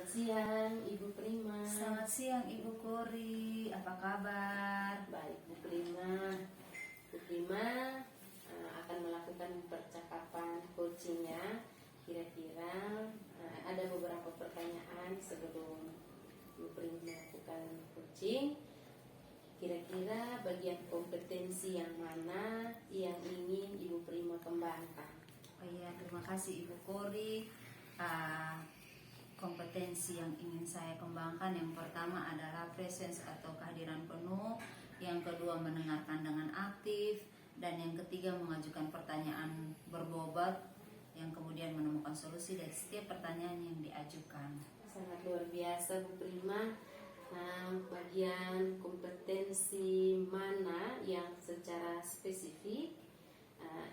Selamat siang, Ibu Prima. Selamat siang, Ibu Kori. Apa kabar? Baik, Bu Prima. Bu Prima akan melakukan percakapan coachingnya. Kira-kira ada beberapa pertanyaan sebelum Bu Prima melakukan coaching. Kira-kira bagian kompetensi yang mana yang ingin Ibu Prima kembangkan? Oh iya, terima kasih Ibu Kori. Kompetensi yang ingin saya kembangkan yang pertama adalah presence atau kehadiran penuh, yang kedua mendengarkan dengan aktif, dan yang ketiga mengajukan pertanyaan berbobot, yang kemudian menemukan solusi dari setiap pertanyaan yang diajukan. Sangat luar biasa Bu Prima. Bagian kompetensi mana yang secara spesifik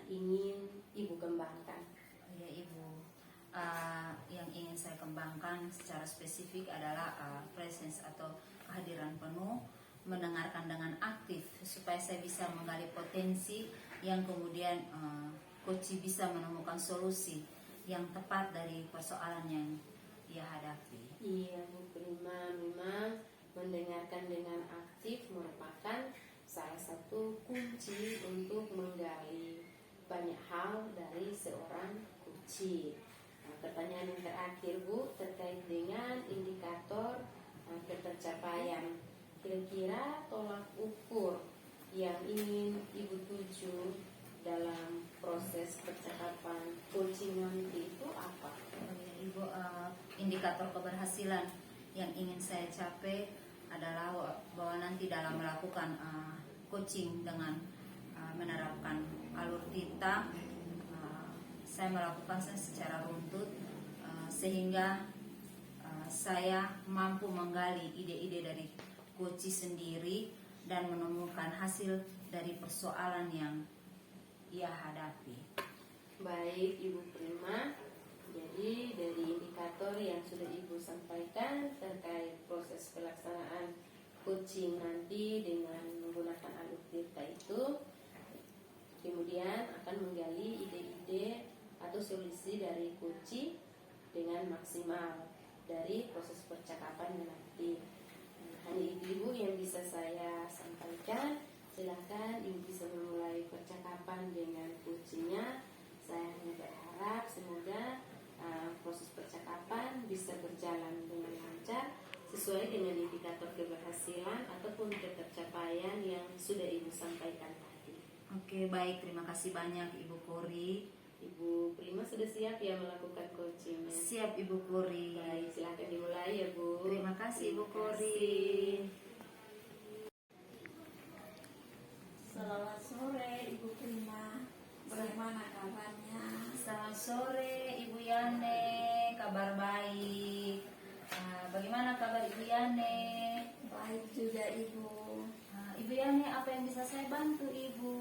ingin Ibu kembangkan? Ya Ibu, yang ingin saya kembangkan secara spesifik adalah presence atau kehadiran penuh, mendengarkan dengan aktif supaya saya bisa menggali potensi yang kemudian coach bisa menemukan solusi yang tepat dari persoalan yang ia hadapi. Iya Bu Prima, memang mendengarkan dengan aktif merupakan salah satu kunci untuk menggali banyak hal dari seorang coach. Pertanyaan yang terakhir Bu, terkait dengan indikator ketercapaian. Kira-kira tolak ukur yang ingin Ibu tuju dalam proses percakapan coaching nanti itu apa? Ibu, indikator keberhasilan yang ingin saya capai adalah bahwa nanti dalam melakukan coaching dengan menerapkan alur Tita, saya melakukan secara runtut sehingga saya mampu menggali ide-ide dari coach sendiri dan menemukan hasil dari persoalan yang ia hadapi. Baik Ibu Prima, jadi dari indikator yang sudah Ibu sampaikan terkait proses pelaksanaan coaching nanti dengan menggunakan alur Tirta itu, kemudian akan menggali ide-ide atau solusi dari coach dengan maksimal dari proses percakapan nanti. Hanya Ibu yang bisa saya sampaikan. Silahkan Ibu bisa memulai percakapan dengan coachnya. Saya hanya berharap semoga proses percakapan bisa berjalan dengan lancar sesuai dengan indikator keberhasilan ataupun ketercapaian yang sudah Ibu sampaikan tadi. Oke, baik, terima kasih banyak Ibu Kori. Ibu Prima sudah siap ya melakukan coachingnya? Siap Ibu Kori. Baik, silakan dimulai ya Bu. Terima kasih Ibu Kori. Selamat sore Ibu Prima, bagaimana kabarnya? Selamat sore Ibu Yane, kabar baik. Bagaimana kabar Ibu Yane? Baik juga Ibu. Ibu Yani, apa yang bisa saya bantu Ibu?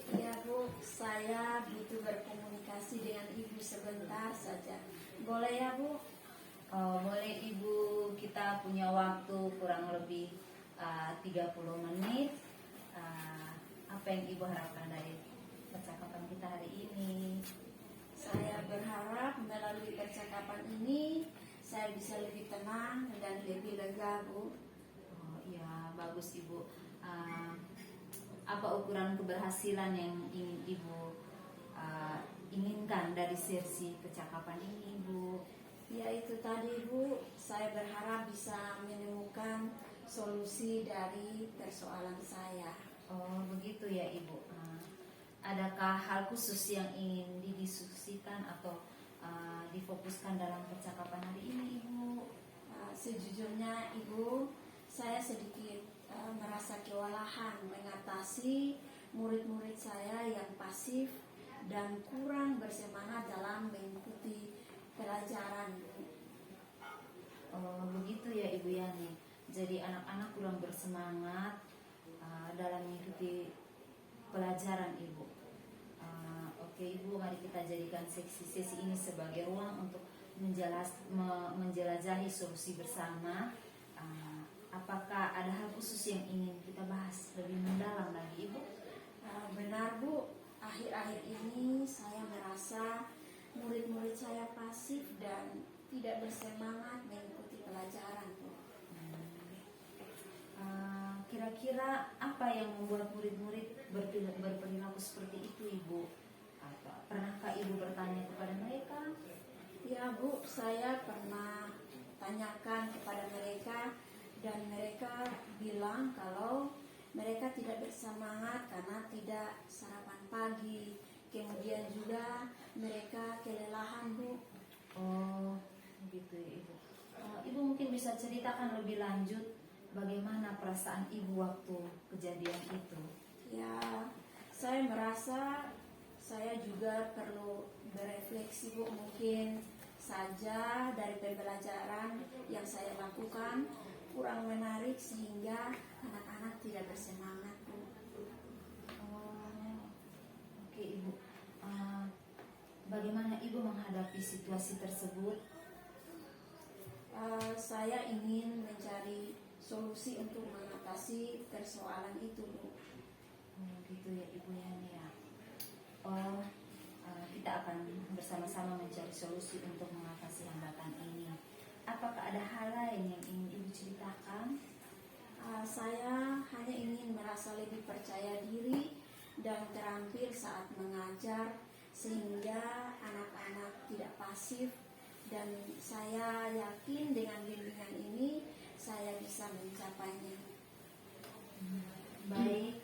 Ya Bu, saya butuh berkomunikasi dengan Ibu sebentar saja. Boleh ya Bu? Boleh Ibu, kita punya waktu kurang lebih 30 menit. Apa yang Ibu harapkan dari percakapan kita hari ini? Saya berharap melalui percakapan ini saya bisa lebih tenang dan lebih lega Bu. Oh iya, bagus Ibu. Apa ukuran keberhasilan yang ingin Ibu inginkan dari sesi percakapan ini Ibu? Ya itu tadi Bu, saya berharap bisa menemukan solusi dari persoalan saya. Oh begitu ya Ibu. Adakah hal khusus yang ingin didiskusikan atau difokuskan dalam percakapan hari ini Ibu? Sejujurnya Ibu, saya sedikit merasa kewalahan mengatasi murid-murid saya yang pasif dan kurang bersemangat dalam mengikuti pelajaran. Oh begitu ya Ibu Yani. Jadi anak-anak kurang bersemangat dalam mengikuti pelajaran Ibu. Oke Ibu, mari kita jadikan sesi ini sebagai ruang untuk menjelajahi solusi bersama. Apakah ada hal khusus yang ingin kita bahas lebih mendalam lagi Ibu? Benar Bu, akhir-akhir ini saya merasa murid-murid saya pasif dan tidak bersemangat mengikuti pelajaran, Bu. Kira-kira apa yang membuat murid-murid berperilaku seperti itu, Ibu? Pernahkah Ibu bertanya kepada mereka? Ya, Bu, saya pernah tanyakan kepada mereka dan mereka bilang kalau mereka tidak bersemangat karena tidak sarapan pagi. Kemudian juga mereka kelelahan, Bu. Oh, begitu ya, Ibu. Ibu mungkin bisa ceritakan lebih lanjut bagaimana perasaan Ibu waktu kejadian itu? Ya, saya merasa saya juga perlu berefleksi, Bu. Mungkin saja dari pembelajaran yang saya lakukan kurang menarik sehingga anak-anak tidak bersemangat, Bu. Oh, oke, Ibu. Bagaimana Ibu menghadapi situasi tersebut? Saya ingin mencari solusi untuk mengatasi persoalan itu, Bu. Oh, gitu ya, Ibu ya. Oh, kita akan bersama-sama mencari solusi untuk mengatasi hambatan ini. Apakah ada hal lain yang ingin Ibu ceritakan? Saya hanya ingin merasa lebih percaya diri dan terampil saat mengajar sehingga anak-anak tidak pasif, dan saya yakin dengan bimbingan ini saya bisa mencapainya. Baik,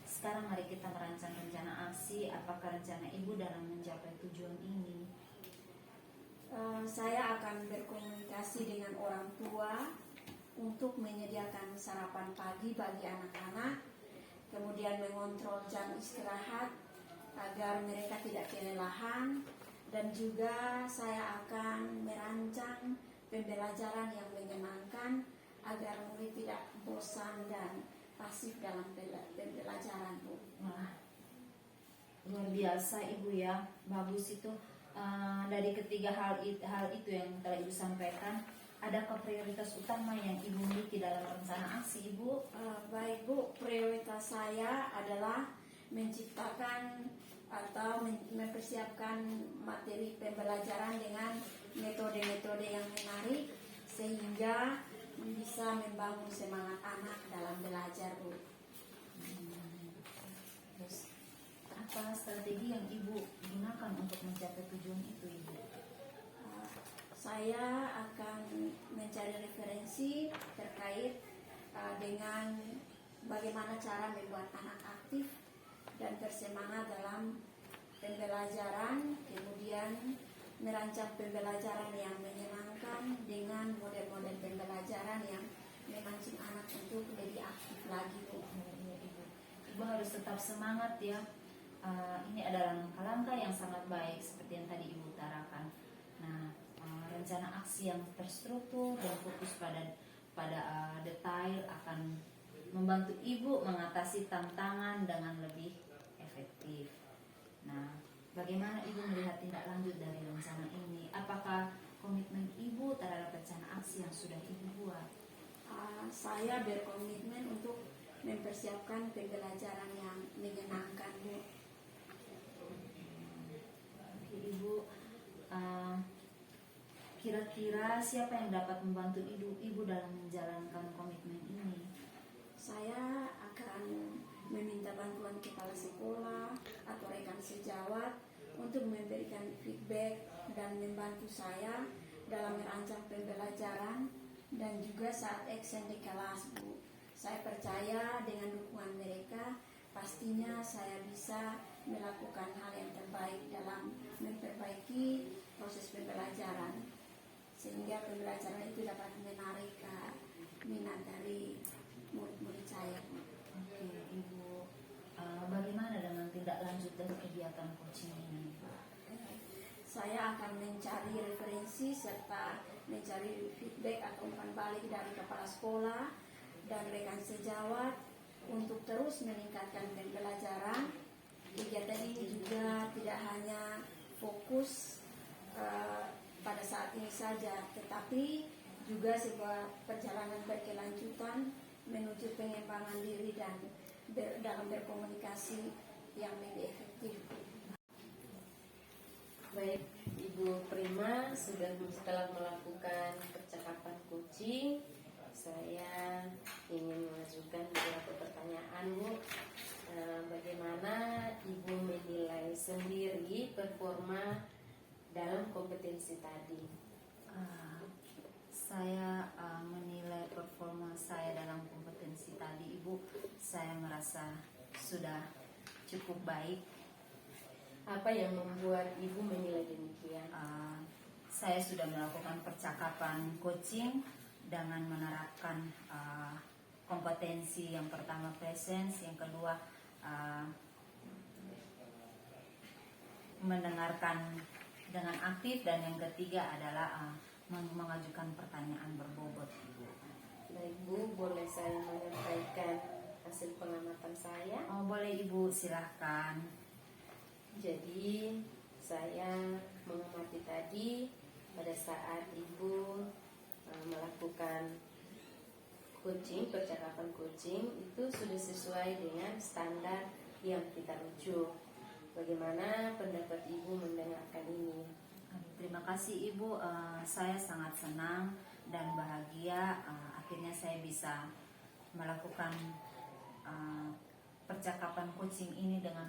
sekarang mari kita merancang rencana aksi. Apakah rencana Ibu dalam mencapai tujuan ini? Saya akan berkomunikasi dengan orang tua untuk menyediakan sarapan pagi bagi anak-anak, kemudian mengontrol jam istirahat agar mereka tidak kelelahan, dan juga saya akan merancang pembelajaran yang menyenangkan agar murid tidak bosan dan pasif dalam pembelajaran, Bu. Wah, luar biasa Ibu ya, bagus itu. Dari ketiga hal itu yang telah Ibu sampaikan, adakah prioritas utama yang Ibu miliki dalam rencana aksi Ibu? Baik, Bu, prioritas saya adalah menciptakan atau mempersiapkan materi pembelajaran dengan metode-metode yang menarik sehingga bisa membangun semangat anak dalam belajar, Bu. Terus apa strategi yang Ibu gunakan untuk mencapai tujuan itu, Ibu? Saya akan mencari referensi terkait dengan bagaimana cara membuat anak aktif dan bersemangat dalam pembelajaran, kemudian merancang pembelajaran yang menyenangkan dengan model-model pembelajaran yang memancing anak untuk lebih aktif lagi, Bu. Ibu harus tetap semangat ya. Ini adalah langkah-langkah yang sangat baik seperti yang tadi Ibu utarakan. Nah, rencana aksi yang terstruktur dan fokus pada detail akan membantu Ibu mengatasi tantangan dengan lebih efektif. Nah, bagaimana Ibu melihat tindak lanjut dari rencana ini? Apakah komitmen Ibu terhadap rencana aksi yang sudah Ibu buat? Saya berkomitmen untuk mempersiapkan pembelajaran yang menyenangkan, Bu. Oke, Ibu. Kira-kira siapa yang dapat membantu Ibu dalam menjalankan komitmen ini? Saya akan meminta bantuan kepala sekolah atau rekan sejawat untuk memberikan feedback dan membantu saya dalam merancang pembelajaran dan juga saat action di kelas, Bu. Saya percaya dengan dukungan mereka pastinya saya bisa melakukan hal yang terbaik dalam memperbaiki proses pembelajaran sehingga pembelajaran itu dapat menarik minat dari murid-murid saya. Oke, Ibu. Bagaimana dengan tindak lanjut dari kegiatan coaching ini? Saya akan mencari referensi serta mencari feedback atau umpan balik dari kepala sekolah dan rekan sejawat untuk terus meningkatkan pembelajaran. Kegiatan ini juga tidak hanya fokus pada saat ini saja, tetapi juga sebuah perjalanan berkelanjutan menuju pengembangan diri dan dalam berkomunikasi yang lebih efektif. Baik, Ibu Prima setelah melakukan percakapan coaching, saya ingin mengajukan beberapa pertanyaan, Bu. Bagaimana Ibu menilai sendiri performa dalam kompetensi tadi? Saya menilai performa saya dalam kompetensi tadi, Ibu. Saya merasa sudah cukup baik. Apa yang membuat Ibu menilai demikian? Saya sudah melakukan percakapan coaching dengan menerapkan kompetensi yang pertama presence, yang kedua mendengarkan dengan aktif, dan yang ketiga adalah mengajukan pertanyaan berbobot. Baik, Bu, boleh saya menyampaikan hasil pengamatan saya? Oh, boleh Ibu, silahkan. Jadi saya mengamati tadi pada saat Ibu melakukan coaching, percakapan coaching itu sudah sesuai dengan standar yang kita rujuk. Bagaimana pendapat Ibu mendengarkan ini? Terima kasih Ibu, saya sangat senang dan bahagia akhirnya saya bisa melakukan percakapan coaching ini dengan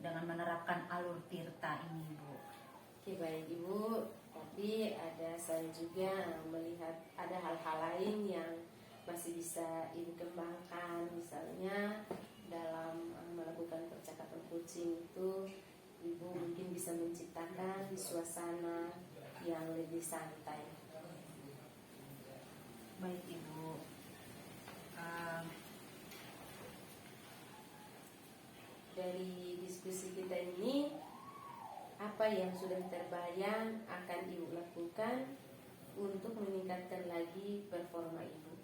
menerapkan alur tirta ini, Bu. Oke, baik Ibu, tapi saya juga melihat ada hal-hal lain yang masih bisa Ibu kembangkan. Misalnya dalam melakukan percakapan coaching itu Ibu mungkin bisa menciptakan suasana yang lebih santai. Baik Ibu, dari diskusi kita ini, apa yang sudah terbayang akan Ibu lakukan untuk meningkatkan lagi performa Ibu?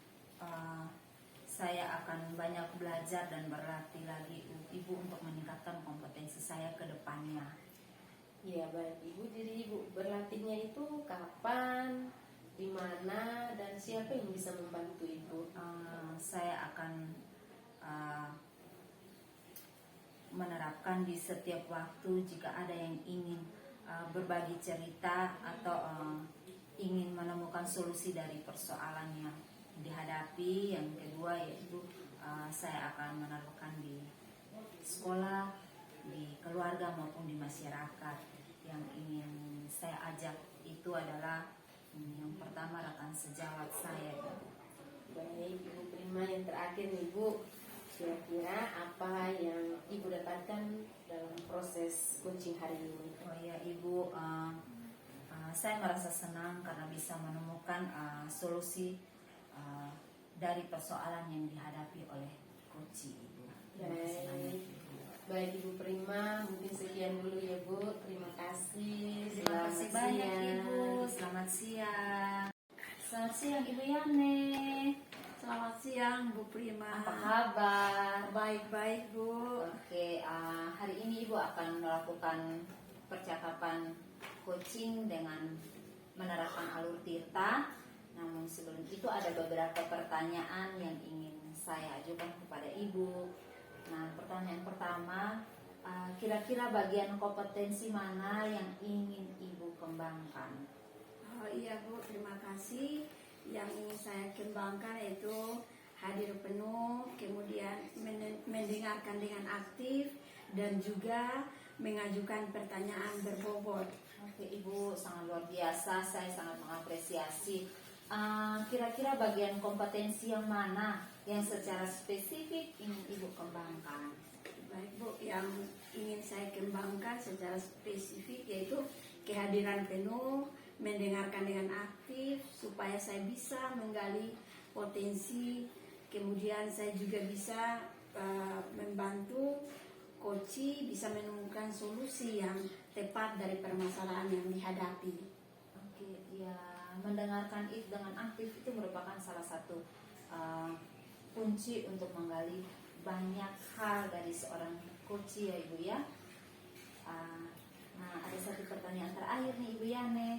Saya akan banyak belajar dan berlatih lagi Ibu untuk meningkatkan kompetensi saya ke depannya. Ya, baik Ibu. Jadi Ibu berlatihnya itu kapan, di mana, dan siapa yang bisa membantu Ibu? Saya akan menerapkan di setiap waktu jika ada yang ingin berbagi cerita atau ingin menemukan solusi dari persoalan yang dihadapi. Yang kedua yaitu saya akan menerapkan di sekolah, di keluarga maupun di masyarakat. Yang ingin saya ajak itu adalah yang pertama rekan sejawat saya. Baik Ibu Prima, yang terakhir nih Bu, kira-kira apa yang Ibu dapatkan dalam proses coaching hari ini? Oh ya Ibu, saya merasa senang karena bisa menemukan solusi dari persoalan yang dihadapi oleh coaching Ibu. Baik Ibu Prima, mungkin sekian dulu ya Bu. Terima kasih. Terima kasih banyak Ibu. Selamat siang. Selamat siang Ibu Yani. Selamat siang Bu Prima. Apa kabar? Baik-baik Bu. Oke, hari ini Ibu akan melakukan percakapan coaching dengan menerapkan alur tirta. Namun sebelum itu ada beberapa pertanyaan yang ingin saya ajukan kepada Ibu. Nah, pertanyaan pertama, kira-kira bagian kompetensi mana yang ingin Ibu kembangkan? Oh iya Bu, terima kasih. Yang ingin saya kembangkan yaitu hadir penuh, kemudian mendengarkan dengan aktif, dan juga mengajukan pertanyaan berbobot. Oke Ibu, sangat luar biasa, saya sangat mengapresiasi. Kira-kira bagian kompetensi yang mana yang secara spesifik ingin Ibu kembangkan? Baik Bu, yang ingin saya kembangkan secara spesifik yaitu kehadiran penuh, mendengarkan dengan aktif supaya saya bisa menggali potensi, kemudian saya juga bisa membantu coach bisa menemukan solusi yang tepat dari permasalahan yang dihadapi. Oke, ya, mendengarkan itu dengan aktif itu merupakan salah satu kunci untuk menggali banyak hal dari seorang coach ya Ibu ya. Nah, ada satu pertanyaan terakhir nih Ibu Yane.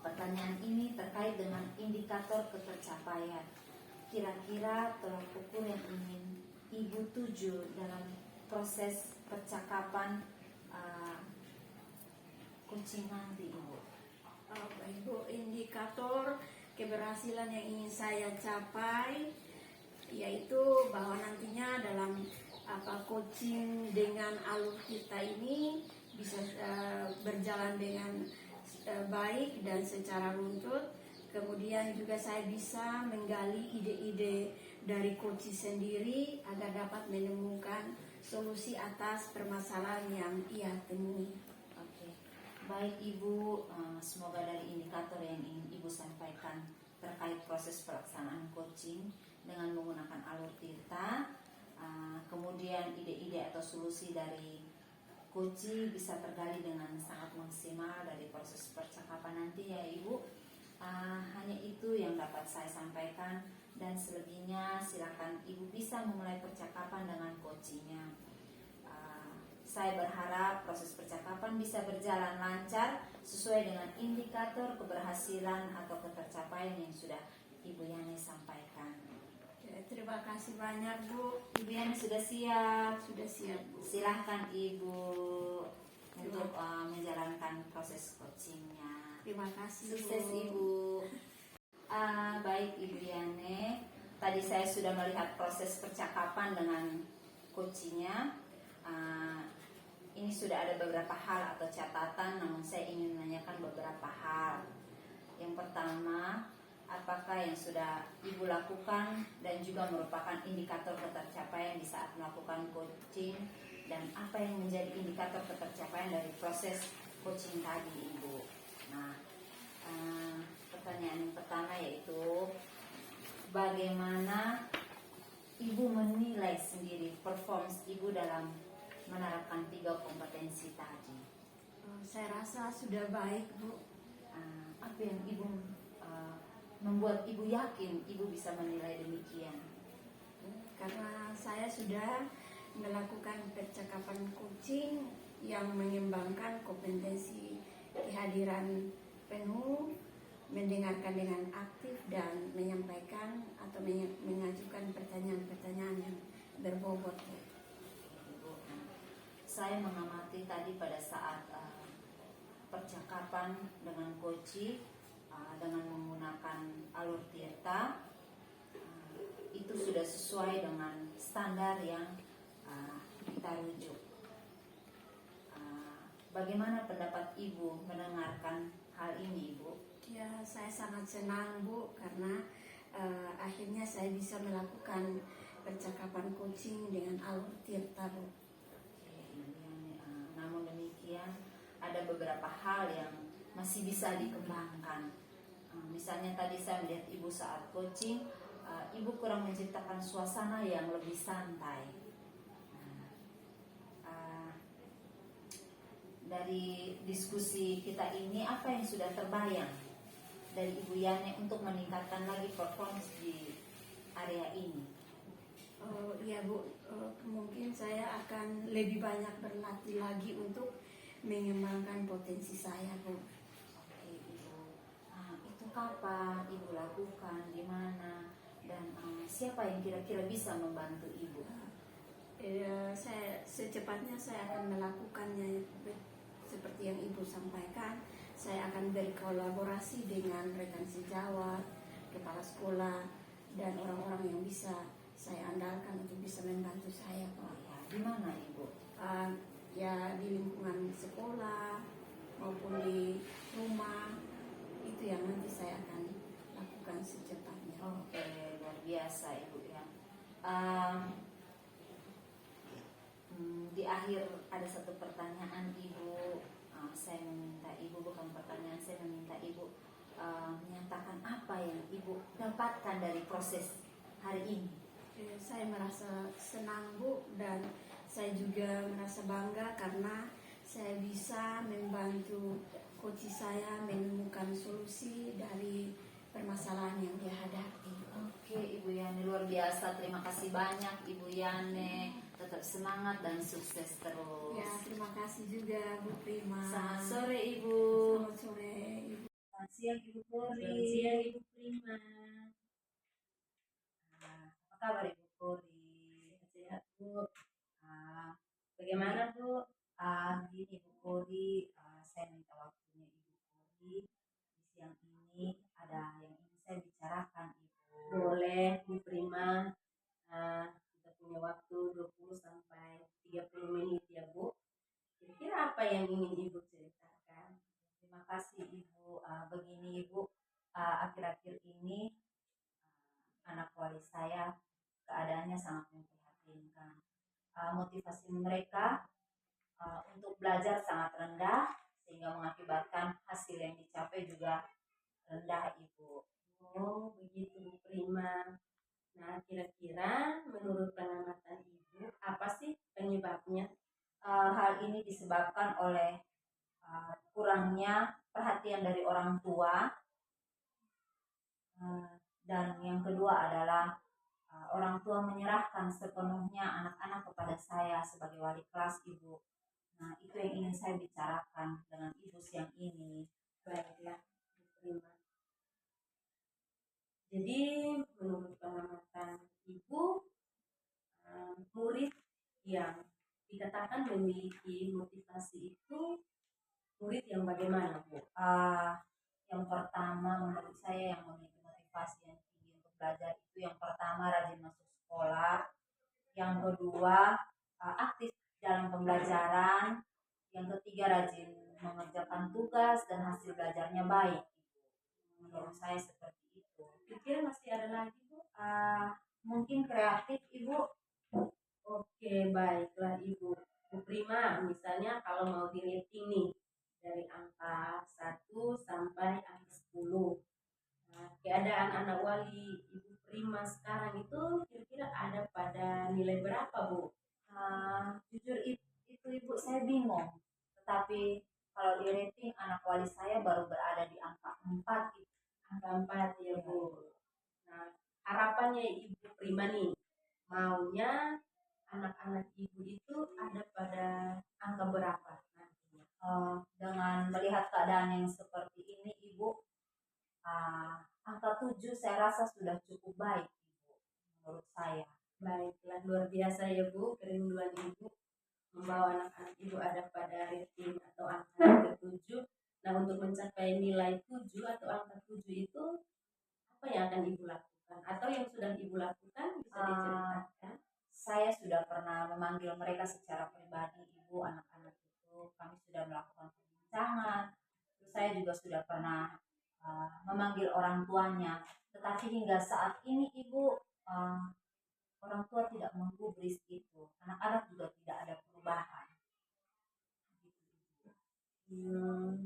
Pertanyaan ini terkait dengan indikator ketercapaian. Kira-kira tolak ukur yang ingin Ibu tuju dalam proses percakapan coaching nanti Ibu? Baik Bu, indikator keberhasilan yang ingin saya capai yaitu bahwa nantinya dalam coaching dengan alur kita ini bisa berjalan dengan baik dan secara runtut. Kemudian juga saya bisa menggali ide-ide dari coach sendiri agar dapat menemukan solusi atas permasalahan yang ia temui. Oke. Baik Ibu, semoga dari indikator yang ingin Ibu sampaikan terkait proses pelaksanaan coaching dengan menggunakan alur Tirta, kemudian ide-ide atau solusi dari coaching bisa tergali dengan sangat maksimal dari proses percakapan nanti ya Ibu. Hanya itu yang dapat saya sampaikan, dan selebihnya silakan Ibu bisa memulai percakapan dengan coachingnya. Saya berharap proses percakapan bisa berjalan lancar sesuai dengan indikator keberhasilan atau ketercapaian yang sudah Ibu Yani sampaikan. Terima kasih banyak Bu. Ibu Yani sudah siap? Sudah siap Bu. Silahkan Ibu untuk menjalankan proses coachingnya. Terima kasih Sukses Bu. Ibu. Baik Ibu Yani, tadi saya sudah melihat proses percakapan dengan coachingnya. Ini sudah ada beberapa hal atau catatan, namun saya ingin menanyakan beberapa hal. Yang pertama, apakah yang sudah Ibu lakukan dan juga merupakan indikator ketercapaian di saat melakukan coaching, dan apa yang menjadi indikator ketercapaian dari proses coaching tadi Ibu? Nah, pertanyaan yang pertama yaitu bagaimana Ibu menilai sendiri performance Ibu dalam menerapkan 3 kompetensi tadi? Saya rasa sudah baik Bu. Apa yang Ibu membuat Ibu yakin Ibu bisa menilai demikian? Karena saya sudah melakukan percakapan coaching yang mengembangkan kompetensi kehadiran penuh, mendengarkan dengan aktif, dan menyampaikan atau mengajukan pertanyaan-pertanyaan yang berbobot. Saya mengamati tadi pada saat percakapan dengan coach dengan menggunakan alur Tirta, itu sudah sesuai dengan standar yang kita rujuk. Bagaimana pendapat Ibu mendengarkan hal ini Ibu? Ya, saya sangat senang Bu, karena akhirnya saya bisa melakukan percakapan coaching dengan alur Tirta Bu. Namun demikian ada beberapa hal yang masih bisa dikembangkan. Misalnya tadi saya melihat Ibu saat coaching, Ibu kurang menciptakan suasana yang lebih santai. Dari diskusi kita ini, apa yang sudah terbayang dari Ibu Yani untuk meningkatkan lagi performance di area ini? Ya Bu, mungkin saya akan lebih banyak berlatih lagi untuk mengembangkan potensi saya Bu. Oke Ibu, itu kapan Ibu lakukan, di mana, dan siapa yang kira-kira bisa membantu Ibu? Secepatnya saya akan melakukannya seperti yang Ibu sampaikan. Saya akan berkolaborasi dengan rekan sejawat, kepala sekolah, dan orang-orang yang bisa saya andalkan untuk bisa membantu saya Pak. Ya, di mana Ibu? Ya di lingkungan sekolah maupun di rumah, itu yang nanti saya akan lakukan secepatnya. Oke, luar biasa Ibu ya. Di akhir ada satu pertanyaan Ibu. Saya meminta Ibu, bukan pertanyaan, saya meminta Ibu menyatakan apa yang Ibu dapatkan dari proses hari ini. Saya merasa senang Bu, dan saya juga merasa bangga karena saya bisa membantu coach saya menemukan solusi dari permasalahan yang dia hadapi. Oke Ibu Yani, luar biasa. Terima kasih banyak Ibu Yani. Tetap semangat dan sukses terus. Ya, terima kasih juga Bu Prima. Selamat sore Ibu. Selamat sore Ibu. Selamat siang Ibu Puri. Selamat siang Ibu Prima. Apa kabar Ibu Puri? Sehat Bu. Bagaimana Bu? Gini Bu Kori, saya minta waktunya Ibu Kori di siang ini ada yang ingin saya bicarakan Ibu. Boleh Bu Prima. Kita punya waktu 20 sampai 30 menit ya Bu. Kira-kira apa yang ingin Ibu ceritakan? Terima kasih Ibu. Begini Ibu, akhir-akhir ini anak wali saya keadaannya sangat memprihatinkan. Motivasi mereka untuk belajar sangat rendah sehingga mengakibatkan hasil yang dicapai juga rendah Ibu. Oh, begitu Bu Prima. Nah, kira-kira menurut pengamatan Ibu, apa sih penyebabnya? Hal ini disebabkan oleh kurangnya perhatian dari orang tua, dan yang kedua adalah orang tua menyerahkan sepenuhnya anak-anak kepada saya sebagai wali kelas Ibu. Nah, itu yang ingin saya bicarakan dengan Ibu siang ini. Baiklah, Bu Prima. Jadi, menurut pengamatan Ibu, murid yang dikatakan memiliki motivasi itu murid yang bagaimana, Bu? Yang pertama menurut saya yang memiliki motivasi yang tinggi untuk belajar itu yang pertama rajin masuk sekolah, yang kedua aktif dalam pembelajaran, yang ketiga rajin mengerjakan tugas dan hasil belajarnya baik. Menurut saya seperti itu. Pikir masih ada lagi, Bu? Mungkin kreatif Ibu. Oke, baiklah Ibu. Bu Prima, misalnya kalau mau di rating nih, dari angka 1 sampai angka 10. Nah, keadaan anak wali Ibu Prima sekarang itu kira-kira ada pada nilai berapa, Bu? Jujur itu Ibu saya bingung. Tetapi kalau di rating anak wali saya baru berada di angka 4 Ibu. Angka 4 ya, Bu. Nah, harapannya Ibu Prima nih, maunya anak-anak Ibu itu ada pada angka berapa nantinya? Dengan melihat keadaan yang seperti ini Ibu, angka 7 saya rasa sudah cukup baik Ibu menurut saya. Baiklah, luar biasa ya Bu, kerinduan Ibu membawa anak-anak Ibu ada pada rating atau angka yang ke-7. Nah, untuk mencapai nilai 7 atau angka 7 itu, apa yang akan Ibu lakukan? Atau yang sudah Ibu lakukan bisa diceritakan? Saya sudah pernah memanggil mereka secara pribadi Ibu, anak-anak itu. Kami sudah melakukan perbincangan. Terus saya juga sudah pernah memanggil orang tuanya. Tetapi hingga saat ini Ibu, orang tua tidak menggubris itu. Anak-anak juga tidak ada perubahan. Hmm.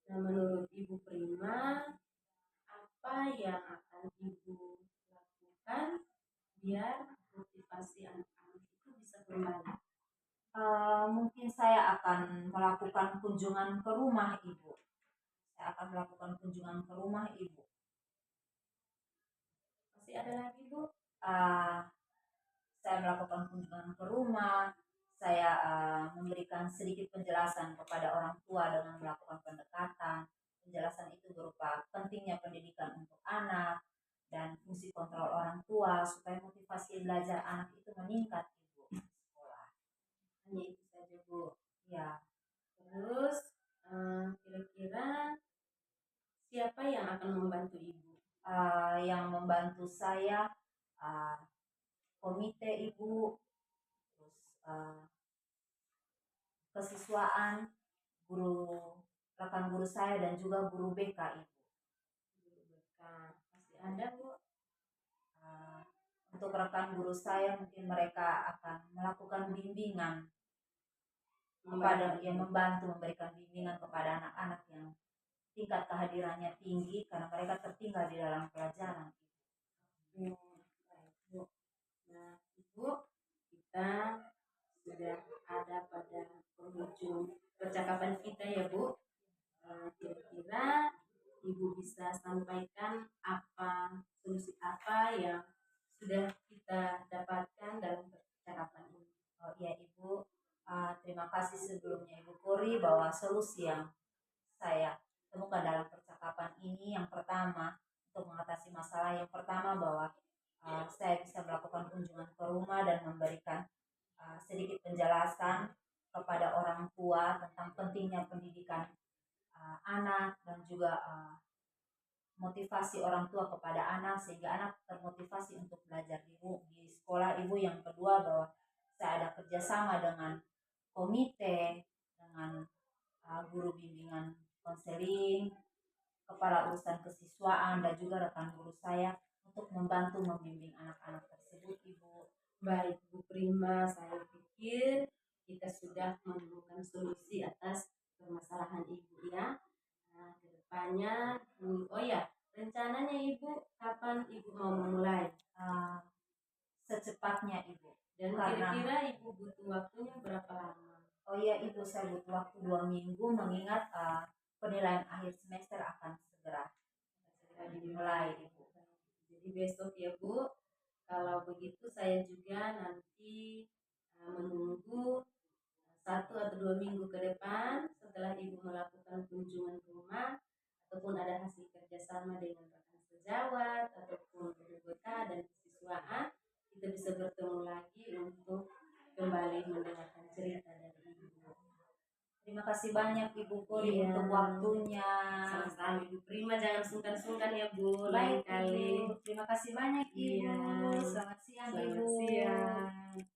Nah, menurut Ibu Prima, apa yang akan Ibu lakukan biar motivasi anak-anak itu bisa kembali? Mungkin saya akan melakukan kunjungan ke rumah Ibu. Saya akan melakukan kunjungan ke rumah Ibu. Masih ada lagi, Bu? Saya melakukan kunjungan ke rumah. Saya memberikan sedikit penjelasan kepada orang tua dengan melakukan pendekatan. Penjelasan itu berupa pentingnya pendidikan untuk anak dan fungsi kontrol orang tua supaya motivasi belajar anak itu meningkat Ibu di sekolah. Hanya itu saja, Bu. Ya, Terus, kira-kira siapa yang akan membantu Ibu? yang membantu saya komite Ibu, terus kesiswaan, guru rekan guru saya dan juga guru BK Ibu. Guru BK. Masih ada, Bu? Untuk rekan guru saya mungkin mereka akan melakukan bimbingan kepada yang membantu memberikan bimbingan kepada anak-anak yang tingkat kehadirannya tinggi karena mereka tertinggal di dalam pelajaran. Baik, Bu. Nah, Ibu, kita sudah ada pada penghujung percakapan kita ya, Bu. Kira-kira Ibu bisa sampaikan solusi apa yang sudah kita dapatkan dalam percakapan ini? Oh iya Ibu, terima kasih sebelumnya Ibu Kori bahwa solusi yang saya temukan dalam percakapan ini yang pertama untuk mengatasi masalah yang pertama bahwa saya bisa melakukan kunjungan ke rumah dan memberikan sedikit penjelasan kepada orang tua tentang pentingnya pendidikan anak dan juga motivasi orang tua kepada anak sehingga anak termotivasi untuk belajar di sekolah. Ibu yang kedua bahwa saya ada kerjasama dengan komite, dengan guru bimbingan konseling, kepala urusan kesiswaan dan juga rekan guru saya untuk membantu membimbing anak-anak tersebut, Ibu. Baik Bu Prima, saya pikir kita sudah menemukan solusi atas permasalahan Ibu ya. Nah, kedepannya, oh ya, rencananya Ibu kapan Ibu mau memulai? Secepatnya, Ibu. Dan Karena kira-kira Ibu butuh waktunya berapa lama? oh iya Ibu, saya butuh waktu 2 minggu mengingat penilaian akhir semester akan segera dimulai, Ibu. Jadi besok ya Bu, kalau begitu saya juga nanti menunggu 1 atau 2 minggu ke depan setelah Ibu melakukan kunjungan ke rumah ataupun ada hasil kerjasama dengan rekan sejawat ataupun GBK dan kesiswaan, kita bisa bertemu lagi untuk kembali mendengarkan cerita dari Ibu. Terima kasih banyak Ibu Puri Iya. untuk waktunya. Sama-sama Ibu Prima, jangan sungkan-sungkan ya Bu, Baik lain kali. Ibu, terima kasih banyak Ibu. Iya. Selamat siang Selamat Ibu. siang.